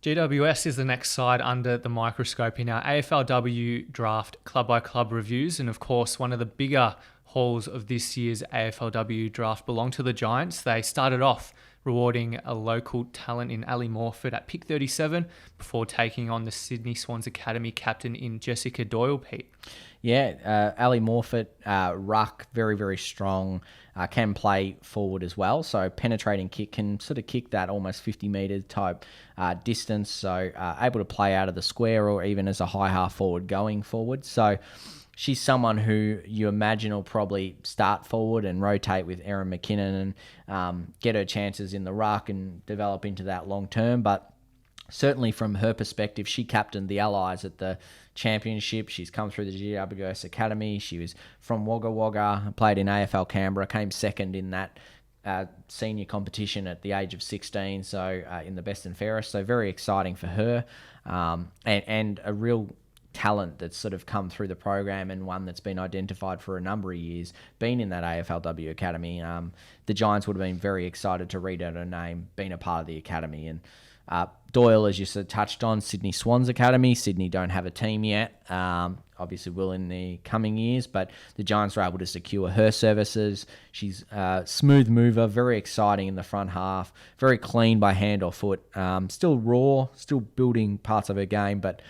GWS is the next side under the microscope in our AFLW Draft club-by-club reviews. And of course, one of the bigger hauls of this year's AFLW Draft belonged to the Giants. They started off rewarding a local talent in Ali Morford at pick 37 before taking on the Sydney Swans Academy captain in Jessica Doyle, Pete. Yeah, Ali Morford, ruck, very, very strong, can play forward as well. So penetrating kick, can sort of kick that almost 50 metre type distance. So able to play out of the square or even as a high half forward going forward. So she's someone who you imagine will probably start forward and rotate with Erin McKinnon and get her chances in the ruck and develop into that long term. But certainly from her perspective, she captained the Allies at the championship. She's come through the GWS Academy. She was from Wagga Wagga, played in AFL Canberra, came second in that senior competition at the age of 16, so in the best and fairest. So very exciting for her, and a real talent that's sort of come through the program, and one that's been identified for a number of years, been in that AFLW Academy. The Giants would have been very excited to read out her name, being a part of the Academy. And Doyle, as you sort of touched on, Sydney Swans Academy. Sydney don't have a team yet. Obviously will in the coming years, but the Giants were able to secure her services. She's a smooth mover, very exciting in the front half, very clean by hand or foot. Still raw, still building parts of her game, but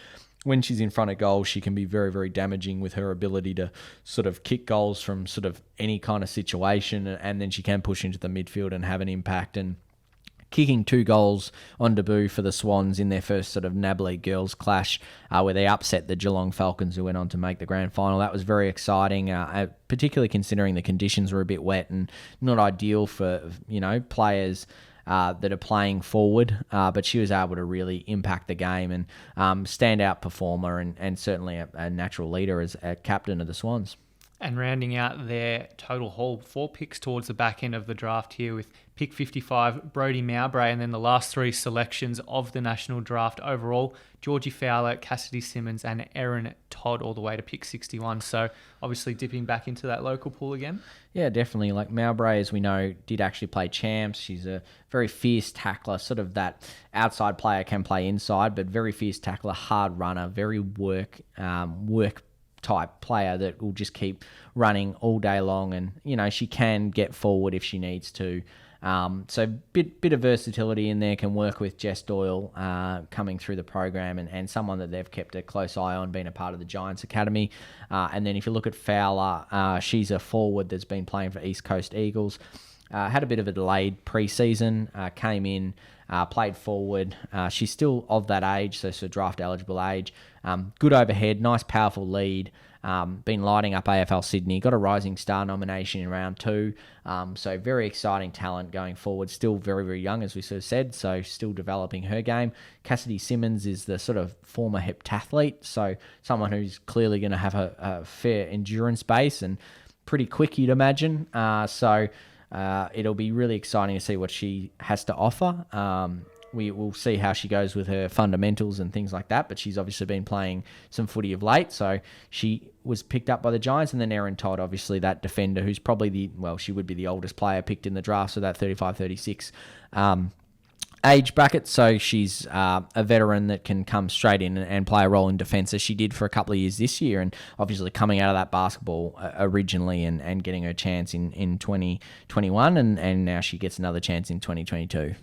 when she's in front of goal, she can be very, very damaging with her ability to sort of kick goals from sort of any kind of situation, and then she can push into the midfield and have an impact. And kicking 2 goals on debut for the Swans in their first sort of NAB League girls clash, where they upset the Geelong Falcons, who went on to make the grand final. That was very exciting, particularly considering the conditions were a bit wet and not ideal for, players that are playing forward, but she was able to really impact the game and standout performer and certainly a natural leader as a captain of the Swans. And rounding out their total haul, 4 picks towards the back end of the draft here with pick 55, Brodie Mowbray, and then the last 3 selections of the national draft overall, Georgie Fowler, Cassidy Simmons, and Erin Todd all the way to pick 61. So obviously dipping back into that local pool again. Yeah, definitely. Like Mowbray, as we know, did actually play champs. She's a very fierce tackler, sort of that outside player can play inside, but very fierce tackler, hard runner, very work type player that will just keep running all day long, and she can get forward if she needs to. So bit of versatility in there, can work with Jess Doyle coming through the program, and someone that they've kept a close eye on, being a part of the Giants Academy. And then if you look at Fowler, she's a forward that's been playing for East Coast Eagles. Had a bit of a delayed pre-season, came in, played forward. She's still of that age, so draft eligible age. Good overhead, nice powerful lead. Been lighting up AFL Sydney. Got a Rising Star nomination in round 2. So very exciting talent going forward. Still very, very young, as we sort of said, so still developing her game. Cassidy Simmons is the sort of former heptathlete, so someone who's clearly going to have a fair endurance base and pretty quick, you'd imagine. It'll be really exciting to see what she has to offer. We will see how she goes with her fundamentals and things like that, but she's obviously been playing some footy of late, so she was picked up by the Giants. And then Erin Todd, obviously that defender, who's probably she would be the oldest player picked in the draft, so that 35-36 age bracket. So she's a veteran that can come straight in and play a role in defence, as she did for a couple of years this year, and obviously coming out of that basketball originally and getting her chance in 2021, and now she gets another chance in 2022.